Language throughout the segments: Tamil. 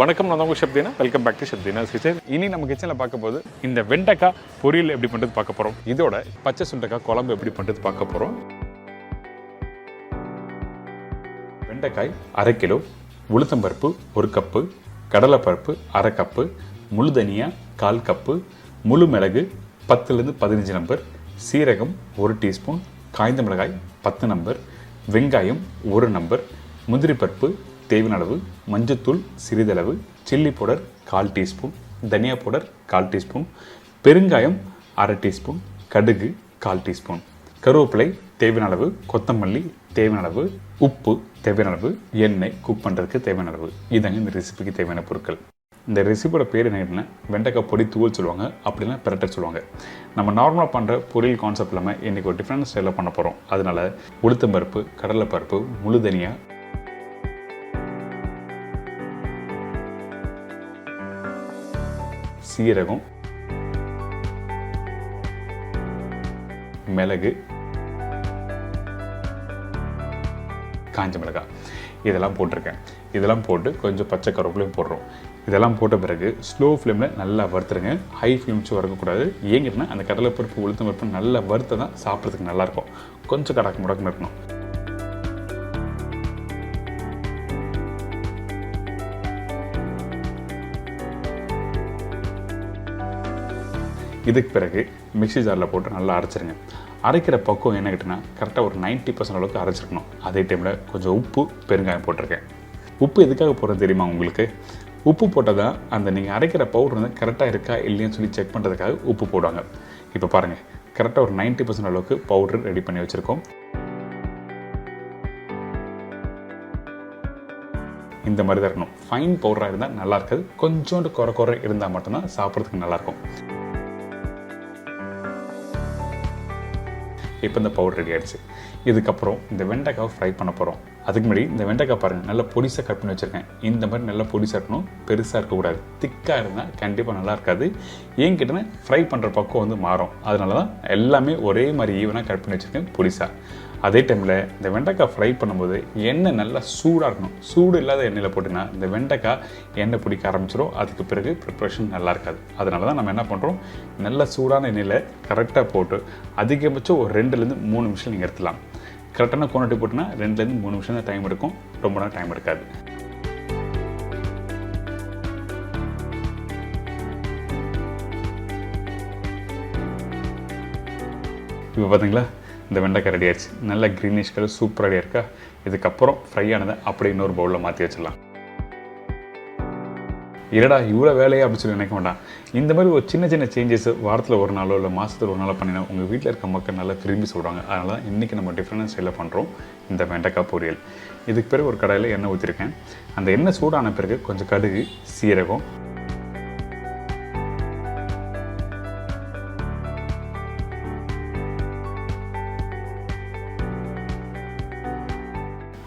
வணக்கம், நான் உங்கள் chef Deena. Welcome back to chef Deena kitchen. இனி நம்ம கிச்சனில் பார்க்க போது இந்த வெண்டைக்காய் பொரியல் எப்படி பண்ணுறது பார்க்க போகிறோம். இதோட பச்சை சுண்டைக்காய் குழம்பு எப்படி பண்ணுறது பார்க்க போகிறோம். வெண்டைக்காய் 1/2 கிலோ, உளுத்தம்பருப்பு 1 கப்பு, கடலைப்பருப்பு 1/2 கப்பு, முழு தனியா 1/4 கப்பு, முழு மிளகு 10லேருந்து 15 நம்பர், சீரகம் 1 டீஸ்பூன், காய்ந்த மிளகாய் 10 நம்பர், வெங்காயம் 1 நம்பர், முந்திரி பருப்பு தேவையான அளவு, மஞ்சத்தூள் சிறிதளவு, சில்லி பவுடர் 1/4 டீஸ்பூன், தனியா பவுடர் 1/4 டீஸ்பூன், பெருங்காயம் 1/2 டீஸ்பூன், கடுகு 1/4 டீஸ்பூன், கருவேப்பிலை தேவையான அளவு, கொத்தமல்லி தேவையான அளவு, உப்பு தேவையான அளவு, எண்ணெய் குக் பண்ணுறதுக்கு தேவையான அளவு. இதாங்க இந்த ரெசிபிக்கு தேவையான பொருட்கள். இந்த ரெசிபியோட பேர் என்ன, வெண்டைக்காய் பொடி தூள் சொல்லுவாங்க, அப்படின்னா பிரட்டர் சொல்லுவாங்க. நம்ம நார்மலாக பண்ணுற பொரியல் கான்செப்ட் இல்லாமல் இன்றைக்கி ஒரு டிஃப்ரெண்ட் ஸ்டைலில் பண்ண போகிறோம். அதனால் உளுத்தம்பருப்பு, கடலைப்பருப்பு, முழு தனியா, சீரகம், மிளகு, காஞ்ச மிளகாய் இதெல்லாம் போட்டிருக்கேன். இதெல்லாம் போட்டு கொஞ்சம் பச்சை கருவேப்பிலையும் போடுறோம். இதெல்லாம் போட்ட பிறகு ஸ்லோ ஃப்ளேமில் நல்லா வறுத்துருங்க. ஹை ஃப்ளேம் வச்சு வறுக்கக்கூடாது. ஏங்கிட்டனா அந்த கடலைப்பருப்பு உளுத்தம் பருப்பு நல்லா வறுத்த தான் சாப்பிட்றதுக்கு நல்லாயிருக்கும். கொஞ்சம் கடக்கு முடக்குன்னு இருக்கணும். இதுக்கு பிறகு மிக்ஸி ஜாரில் போட்டு நல்லா அரைச்சிருங்க. அரைக்கிற பக்குவம் என்ன கிட்டனா கரெக்டாக ஒரு 90% அளவுக்கு அரைச்சிருக்கணும். அதே டைமில் கொஞ்சம் உப்பு, பெருங்காயம் போட்டிருக்கேன். உப்பு எதுக்காக போடுறது தெரியுமா உங்களுக்கு? உப்பு போட்டால் தான் அந்த நீங்கள் அரைக்கிற பவுடர் வந்து கரெக்டாக இருக்கா இல்லைன்னு சொல்லி செக் பண்ணுறதுக்காக உப்பு போடுவாங்க. இப்போ பாருங்கள், கரெக்டாக ஒரு 90% அளவுக்கு பவுடர் ரெடி பண்ணி வச்சுருக்கோம். இந்த மாதிரி தான் இருக்கணும். ஃபைன் பவுடராக இருந்தால் நல்லா இருக்காது. கொஞ்சோண்டு குறை இருந்தால் மட்டும்தான் சாப்பிட்றதுக்கு நல்லாயிருக்கும். இப்போ இந்த பவுடர் ரெடி ஆகிடுச்சு. இதுக்கப்புறம் இந்த வெண்டைக்காவை ஃப்ரை பண்ண போகிறோம். அதுக்கு முன்னாடி இந்த வெண்டைக்காய் பாருங்கள், நல்லா பொடிசாக கட் பண்ணி வச்சுருக்கேன். இந்த மாதிரி நல்லா பொடிசாக இருக்கணும், பெருசாக இருக்கக்கூடாது. திக்காக இருந்தால் கண்டிப்பாக நல்லா இருக்காது. ஏன் கேட்டேன்னா ஃப்ரை பண்ணுற பக்கம் வந்து மாறும். அதனால தான் எல்லாமே ஒரே மாதிரி ஈவனாக கட் பண்ணி வச்சுருக்கேன் பொடிசாக. அதே டைமில் இந்த வெண்டைக்காய் ஃப்ரை பண்ணும்போது எண்ணெய் நல்லா சூடாக இருக்கணும். சூடு இல்லாத எண்ணெயில் போட்டிங்கன்னா இந்த வெண்டைக்காய் எண்ணெய் பிடிக்க ஆரம்பிச்சிடும். அதுக்கு பிறகு ப்ரிப்ரேஷன் நல்லா இருக்காது. அதனால தான் நம்ம என்ன பண்ணுறோம், நல்ல சூடான எண்ணெயில் கரெக்டாக போட்டு அதிகபட்சம் ஒரு 2லேருந்து 3 நிமிஷம் நீங்கள் எடுத்துலாம். கரெக்டான குவான்டிட்டி போட்டிங்கன்னா 2லேருந்து 3 நிமிஷம் தான் டைம் எடுக்கும். ரொம்ப நேரம் டைம் எடுக்காது. இப்போ பார்த்தீங்களா, இந்த வெண்டைக்காய் ரெடி ஆயிடுச்சு. நல்ல க்ரீனிஷ் கலர் சூப்பர் ரெடியாக இருக்கா. இதுக்கப்புறம் ஃப்ரை ஆனதை அப்படியே இன்னொரு பவுலில் மாற்றி வச்சிடலாம். இல்லடா இவ்வளோ வேலையை அப்படி சொல்லி நினைக்க வேண்டாம். இந்த மாதிரி ஒரு சின்ன சின்ன சேஞ்சஸ் வாரத்தில் ஒரு நாளோ இல்லை மாதத்தில் ஒரு நாளோ பண்ணினா உங்கள் வீட்டில் இருக்க மக்கள் நல்லா விரும்பி சொல்கிறாங்க. அதனால தான் இன்றைக்கி நம்ம டிஃப்ரெண்ட் ஸ்டைலில் பண்ணுறோம் இந்த வெண்டைக்காய் பொரியல். இதுக்கு பிறகு ஒரு கடாயில் எண்ணெய் ஊற்றிருக்கேன். அந்த எண்ணெய் சூடான பிறகு கொஞ்சம் கடுகு, சீரகம்,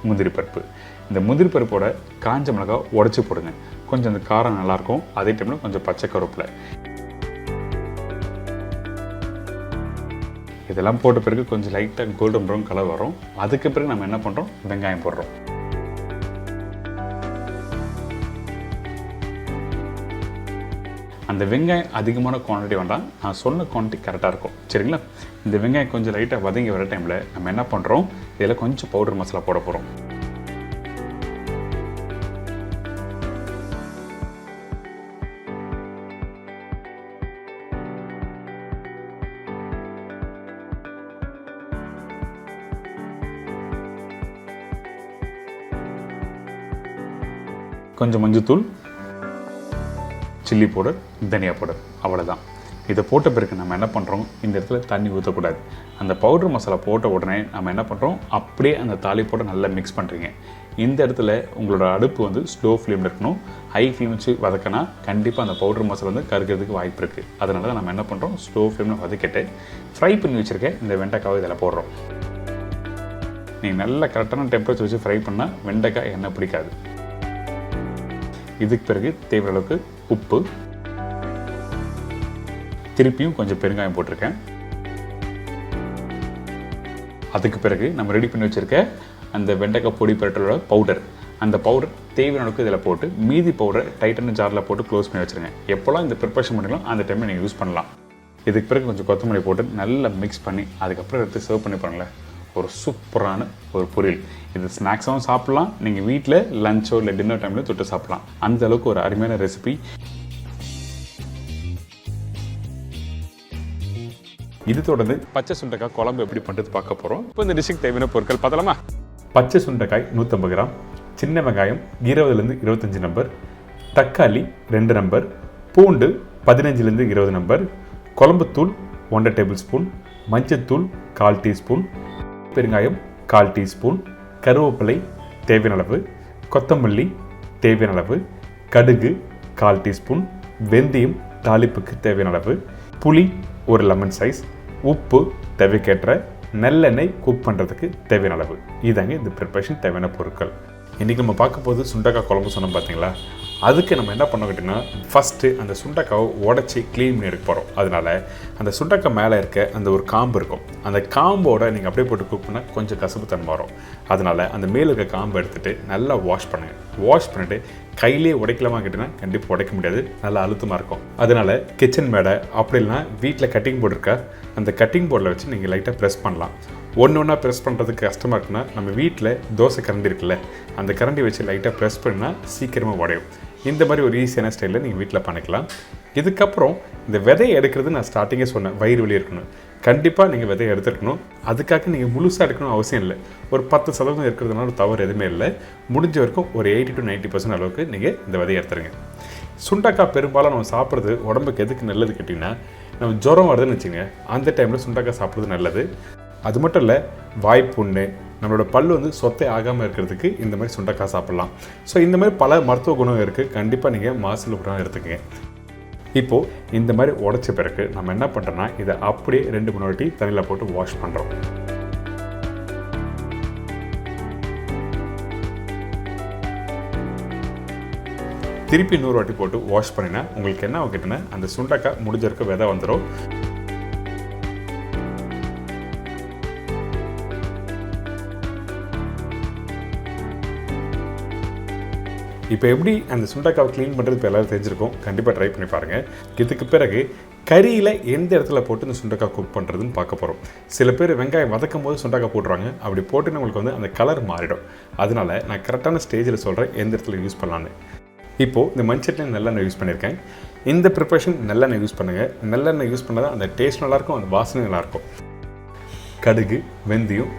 முந்திரி பருப்பு. இந்த முந்திரி பருப்போட காஞ்ச மிளகாய் உடச்சி போடுங்க. கொஞ்சம் அந்த காரம் நல்லாயிருக்கும். அதே டைமில் கொஞ்சம் பச்சை கருவேப்பிலை. இதெல்லாம் போட்ட பிறகு கொஞ்சம் லைட்டாக கோல்டன் ப்ரௌன் கலர் வரும். அதுக்கு பிறகு நம்ம என்ன பண்ணுறோம், வெங்காயம் போடுறோம். அந்த வெங்காயம் அதிகமான குவான்டிட்டி வேண்டாம். நான் சொன்ன குவான்டிட்டி கரெக்டாக இருக்கும். சரிங்களா? இந்த வெங்காயம் கொஞ்சம் லைட்டாக வதங்கி வர டைமில் நம்ம என்ன பண்ணுறோம், இதில் கொஞ்சம் பவுடர் மசாலா போட போகிறோம். கொஞ்சம் மஞ்சத்தூள், சில்லி பவுடர், தனியா பவுடர், அவ்வளோதான். இதை போட்ட பிறகு நம்ம என்ன பண்ணுறோம், இந்த இடத்துல தண்ணி ஊற்றக்கூடாது. அந்த பவுடர் மசாலா போட்ட உடனே நம்ம என்ன பண்ணுறோம், அப்படியே அந்த தாளிப்போட நல்லா மிக்ஸ் பண்ணுறீங்க. இந்த இடத்துல உங்களோட அடுப்பு வந்து ஸ்லோ ஃப்ளேமில் இருக்கணும். ஹை ஃப்ளேம் வச்சு வதக்கினா கண்டிப்பாக அந்த பவுடர் மசாலா வந்து கருக்கிறதுக்கு வாய்ப்பு இருக்குது. அதனால தான் நம்ம என்ன பண்ணுறோம், ஸ்லோ ஃப்ளேமில் வதக்கிட்டு ஃப்ரை பண்ணி வச்சுருக்கேன் இந்த வெண்டைக்காவை இதில் போடுறோம். நீங்கள் நல்லா கரெக்டான டெம்பரேச்சர் வச்சு ஃப்ரை பண்ணால் வெண்டைக்காய் எண்ணெய் பிடிக்காது. இதுக்கு பிறகு தேவையான அளவுக்கு உப்பு, திருப்பியும் கொஞ்சம் பெருங்காயம் போட்டிருக்கேன். அதுக்கு பிறகு நம்ம ரெடி பண்ணி வச்சுருக்க அந்த வெண்டைக்காய் பொடி பரட்டலோட பவுடர் அந்த பவுடர் தேவையான அளவுக்கு இதில் போட்டு மீதி பவுடரை டைட்டான ஜாரில் போட்டு க்ளோஸ் பண்ணி வச்சுருங்க. எப்போல்லாம் இந்த ப்ரிப்பரேஷன் பண்ணிக்கலாம் அந்த டைமில் நீங்கள் யூஸ் பண்ணலாம். இதுக்கு பிறகு கொஞ்சம் கொத்தமல்லி போட்டு நல்லா மிக்ஸ் பண்ணி அதுக்கப்புறம் எடுத்து சர்வ் பண்ணி பாருங்களேன். ஒரு சூப்பரான ஒரு பொரியல். இது ஸ்நாக்ஸாகவும் சாப்பிட்லாம், நீங்கள் வீட்டில் லஞ்சோ இல்லை டின்னர் டைமில் தொட்டு சாப்பிட்லாம். அந்த அளவுக்கு ஒரு அருமையான ரெசிபி. இது தொடர்ந்து பச்சை சுண்டைக்காய் குழம்பு எப்படி பண்ணுறது பார்க்க போகிறோம். இப்போ இந்த டிஷ்ஷுக்கு தேவையான பொருட்கள் பார்த்தலாமா? பச்சை சுண்டைக்காய் 150 கிராம், சின்ன வெங்காயம் 20லேருந்து 25 நம்பர், தக்காளி 2 நம்பர், பூண்டு 15லேருந்து 20 நம்பர், குழம்புத்தூள் 1 டேபிள் ஸ்பூன், மஞ்சத்தூள் 1/4 டீஸ்பூன், பெருங்காயம் 1/4 டீஸ்பூன், கருவேப்பிலை தேவையான அளவு, கொத்தமல்லி தேவையான அளவு, கடுகு 1/4 டீஸ்பூன், வெந்தயம் தாளிப்புக்கு தேவையான அளவு, புளி 1 லெமன் சைஸ், உப்பு தேவைக்கேற்ற, நல்லெண்ணெய் குக் பண்ணுறதுக்கு தேவையான அளவு. இதாங்க இந்த ப்ரிப்பரேஷன் தேவையான பொருட்கள். இன்றைக்கி நம்ம பார்க்க போது சுண்டைக்காய் குழம்பு சொன்னோம் பார்த்தீங்களா? அதுக்கு நம்ம என்ன பண்ண கேட்டிங்கன்னா, ஃபஸ்ட்டு அந்த சுண்டைக்காவை உடச்சி க்ளீன் பண்ணி எடுக்க போகிறோம். அதனால் அந்த சுண்டைக்காய் மேலே இருக்க அந்த ஒரு காம்பு இருக்கும், அந்த காம்போட நீங்கள் அப்படியே போட்டு குக் பண்ணால் கொஞ்சம் கசப்பு தன்மை வரும். அதனால் அந்த மேலே இருக்க காம்பை எடுத்துகிட்டு நல்லா வாஷ் பண்ணுங்கள். வாஷ் பண்ணிவிட்டு கையிலே உடைக்கலாமா கேட்டிங்கன்னா கண்டிப்பாக உடைக்க முடியாது, நல்லா அழுத்தமாக இருக்கும். அதனால் கிச்சன் மேடை அப்படி இல்லைனா வீட்டில் கட்டிங் போர்டு இருக்கா, அந்த கட்டிங் போர்டில் வச்சு நீங்கள் லைட்டாக ப்ரெஸ் பண்ணலாம். ஒன்றா ப்ரெஸ் பண்ணுறதுக்கு கஷ்டமாக இருக்குன்னா நம்ம வீட்டில் தோசை கரண்டி இருக்குல்ல, அந்த கரண்டி வச்சு லைட்டாக ப்ரெஸ் பண்ணால் சீக்கிரமாக உடையும். இந்த மாதிரி ஒரு ஈஸியான ஸ்டைலில் நீங்கள் வீட்டில் பண்ணிக்கலாம். இதுக்கப்புறம் இந்த விதையை எடுக்கிறது நான் ஸ்டார்டிங்கே சொன்னேன், வயிறு வலி இருக்கணும். கண்டிப்பாக நீங்கள் விதையை எடுத்துருக்கணும். அதுக்காக நீங்கள் முழுசாக எடுக்கணும் அவசியம் இல்லை. ஒரு 10% இருக்கிறதுனால தவறு எதுவுமே இல்லை. முடிஞ்ச வரைக்கும் ஒரு 80 to 90% அளவுக்கு நீங்கள் இந்த விதையை எடுத்துருங்க. சுண்டைக்காய் பெரும்பாலும் நம்ம சாப்பிட்றது உடம்புக்கு எதுக்கு நல்லது கேட்டிங்கன்னா, நம்ம ஜுரம் வருதுன்னு வச்சுங்க, அந்த டைமில் சுண்டைக்காய் சாப்பிட்றது நல்லது. அது மட்டும் இல்லை, வாய்ப்புண்ணு, நம்மளோட பல் சொத்தை ஆகாமல் இருக்கிறதுக்கு இந்த மாதிரி சுண்டைக்காய் சாப்பிட்லாம். ஸோ இந்த மாதிரி பல மருத்துவ குணம் இருக்குது. கண்டிப்பாக நீங்கள் மாசில் உரம் எடுத்துக்கங்க. இப்போது இந்த மாதிரி உடச்ச பிறகு நம்ம என்ன பண்ணுறோன்னா, இதை அப்படியே 2-3 வாட்டி தண்ணியில் போட்டு வாஷ் பண்ணுறோம். திருப்பி 100 வாட்டி போட்டு வாஷ் பண்ணினா உங்களுக்கு என்ன ஆகிட்டுன்னா, அந்த சுண்டைக்காய் முடிஞ்சிருக்க விதை வந்துடும். இப்போ எப்படி அந்த சுண்டைக்காவை க்ளீன் பண்ணுறது இப்போ எல்லோரும் தெரிஞ்சிருக்கோம். கண்டிப்பாக ட்ரை பண்ணி பாருங்கள். இதுக்கு பிறகு கறியில் எந்த இடத்துல போட்டு இந்த சுண்டைக்காய் குக் பண்ணுறதுன்னு பார்க்க போகிறோம். சில பேர் வெங்காயம் வதக்கும் போது சுண்டைக்காய் போட்டுருவாங்க. அப்படி போட்டு உங்களுக்கு அந்த கலர் மாறிடும். அதனால் நான் கரெக்டான ஸ்டேஜில் சொல்கிறேன் எந்த இடத்துல யூஸ் பண்ணலான்னு. இப்போது இந்த மண்சட்டியில் நல்லெண்ணெய் யூஸ் பண்ணியிருக்கேன். இந்த ப்ரிப்பரேஷன் நல்லெண்ணெய் யூஸ் பண்ணுங்கள். நல்லெண்ணெய் யூஸ் பண்ணால் தான் அந்த டேஸ்ட் நல்லாயிருக்கும், அந்த வாசனை நல்லாயிருக்கும். கடுகு, வெந்தயம்,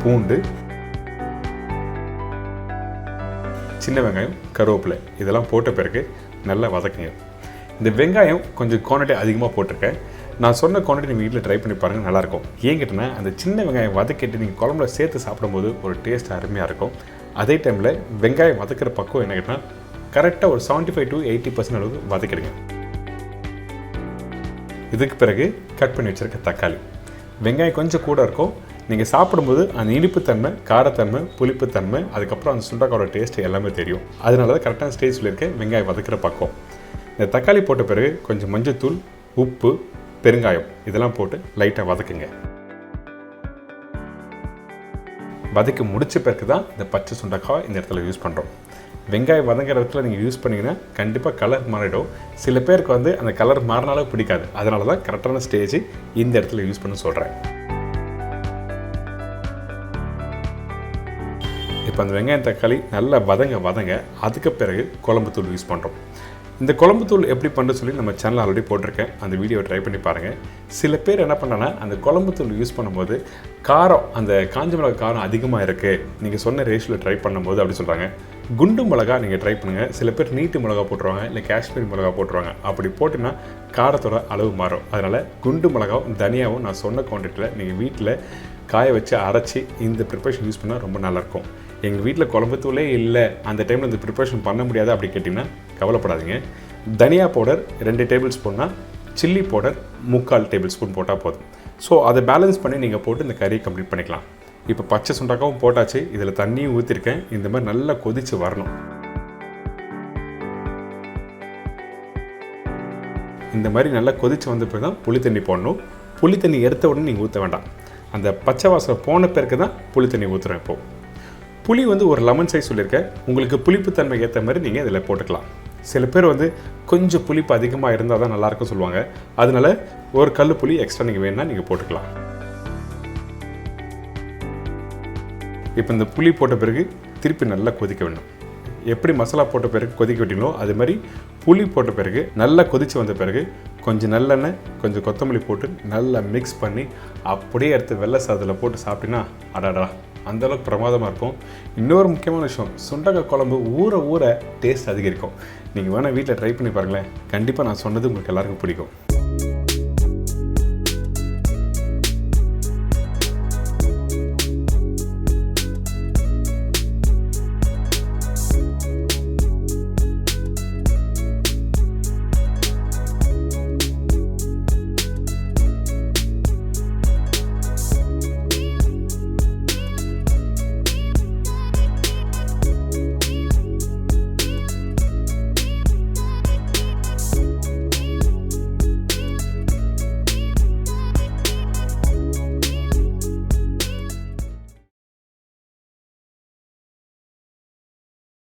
பூண்டு, சின்ன வெங்காயம், கருவேப்பிலை இதெல்லாம் போட்ட பிறகு நல்லா வதக்குங்க. இந்த வெங்காயம் கொஞ்சம் குவான்டிட்டி அதிகமாக போட்டிருக்கேன். நான் சொன்ன குவான்டிட்டி நீங்கள் வீட்டில் ட்ரை பண்ணி பாருங்கள், நல்லாயிருக்கும். ஏன் கேட்டிங்கன்னா, அந்த சின்ன வெங்காயம் வதக்கிட்டு நீங்கள் குழம்புல சேர்த்து சாப்பிடும்போது ஒரு டேஸ்ட் அருமையாக இருக்கும். அதே டைமில் வெங்காயம் வதக்கிற பக்கம் என்ன கேட்டால் கரெக்டாக ஒரு 75 to 80% அளவுக்கு வதக்கிடுங்க. இதுக்கு பிறகு கட் பண்ணி வச்சுருக்க தக்காளி, வெங்காயம் கொஞ்சம் கூட இருக்கும். நீங்கள் சாப்பிடும்போது அந்த இனிப்புத்தன்மை, காரத்தன்மை, புளிப்புத்தன்மை, அதுக்கப்புறம் அந்த சுண்டைக்காயோட டேஸ்ட் எல்லாமே தெரியும். அதனால தான் கரெக்டான ஸ்டேஜ் சொல்லியிருக்கேன் வெங்காயம் வதக்கிற பக்கம். இந்த தக்காளி போட்ட பிறகு கொஞ்சம் மஞ்சத்தூள், உப்பு, பெருங்காயம் இதெல்லாம் போட்டு லைட்டாக வதக்குங்க. வதக்கி முடிச்ச பிறகு தான் இந்த பச்சை சுண்டைக்காய் இந்த இடத்துல யூஸ் பண்ணுறோம். வெங்காயம் வதங்குற இடத்துல நீங்கள் யூஸ் பண்ணிங்கன்னா கண்டிப்பாக கலர் மாறிடும். சில பேருக்கு அந்த கலர் மாறினாலும் பிடிக்காது. அதனால தான் கரெக்டான ஸ்டேஜ் இந்த இடத்துல யூஸ் பண்ண சொல்கிறேன். இப்போ அந்த வெங்காயம் தக்காளி நல்லா வதங்க அதுக்கு பிறகு குழம்புத்தூள் யூஸ் பண்ணுறோம். இந்த குழம்புத்தூள் எப்படி பண்ணுறது சொல்லி நம்ம சேனல் ஆல்ரெடி போட்டிருக்கேன். அந்த வீடியோவை ட்ரை பண்ணி பாருங்கள். சில பேர் என்ன பண்ணாங்கன்னா, அந்த குழம்புத்தூள் யூஸ் பண்ணும்போது காரம், அந்த காஞ்ச மிளகா காரம் அதிகமாக இருக்குது, நீங்கள் சொன்ன ரேஷியோவில் ட்ரை பண்ணும்போது அப்படி சொல்கிறாங்க. குண்டு மிளகா நீங்கள் ட்ரை பண்ணுங்கள். சில பேர் நீட்டு மிளகா போட்டுருவாங்க, இல்லை காஷ்மீரி மிளகா போட்டுருவாங்க. அப்படி போட்டிங்கன்னா காரத்தோட அளவு மாறும். அதனால் குண்டு மிளகாவும் தனியாகவும் நான் சொன்ன குவான்டிட்டியில் நீங்கள் வீட்டில் காய வச்சு அரைச்சி இந்த ப்ரிப்பரேஷன் யூஸ் பண்ணால் ரொம்ப நல்லாயிருக்கும். எங்கள் வீட்டில் குழம்புத்தூளே இல்லை, அந்த டைமில் இந்த ப்ரிப்பரேஷன் பண்ண முடியாது அப்படி கேட்டிங்கன்னா கவலைப்படாதீங்க. தனியா பவுடர் 2 டேபிள் ஸ்பூன்னா, சில்லி பவுடர் 3/4 டேபிள் ஸ்பூன் போட்டால் போதும். ஸோ அதை பேலன்ஸ் பண்ணி நீங்கள் போட்டு இந்த கறியை கம்ப்ளீட் பண்ணிக்கலாம். இப்போ பச்சை சுண்டைக்காவும் போட்டாச்சு, இதில் தண்ணியும் ஊற்றிருக்கேன். இந்த மாதிரி நல்லா கொதித்து வரணும். இந்த மாதிரி நல்லா கொதித்து வந்த பிறகு தான் புளி தண்ணி போடணும். புளி தண்ணி எடுத்த உடனே நீங்கள் ஊற்ற வேண்டாம். அந்த பச்சை வாசனை போன பிறகு தான் புளி தண்ணி ஊற்றுறேன். இப்போது புளி வந்து ஒரு லெமன் சைஸ் சொல்லியிருக்கேன். உங்களுக்கு புளிப்புத்தன்மை ஏற்ற மாதிரி நீங்கள் இதில் போட்டுக்கலாம். சில பேர் வந்து கொஞ்சம் புளிப்பு அதிகமாக இருந்தால் தான் நல்லாயிருக்கும் சொல்லுவாங்க. அதனால ஒரு கல் புளி எக்ஸ்ட்ரா நீங்கள் வேணும்னா நீங்கள் போட்டுக்கலாம். இப்போ இந்த புளி போட்ட பிறகு திருப்பி நல்லா கொதிக்க வேண்டும். எப்படி மசாலா போட்ட பிறகு கொதிக்க விட்டீங்களோ அது மாதிரி புளி போட்ட பிறகு நல்லா கொதித்து வந்த பிறகு கொஞ்சம் நல்லெண்ணெய் கொஞ்சம் கொத்தமல்லி போட்டு நல்லா மிக்ஸ் பண்ணி அப்படியே எடுத்து வெள்ளை சாதத்தில் போட்டு சாப்பிட்டீங்கன்னா அடாடா அந்தளவுக்கு பிரமாதமாக இருக்கும். இன்னொரு முக்கியமான விஷயம், சுண்டக்காய் குழம்பு ஊற டேஸ்ட் அதிகரிக்கும். நீங்கள் வேணால் வீட்டில் ட்ரை பண்ணி பாருங்களேன். கண்டிப்பாக நான் சொன்னது உங்களுக்கு எல்லாருக்கும் பிடிக்கும்.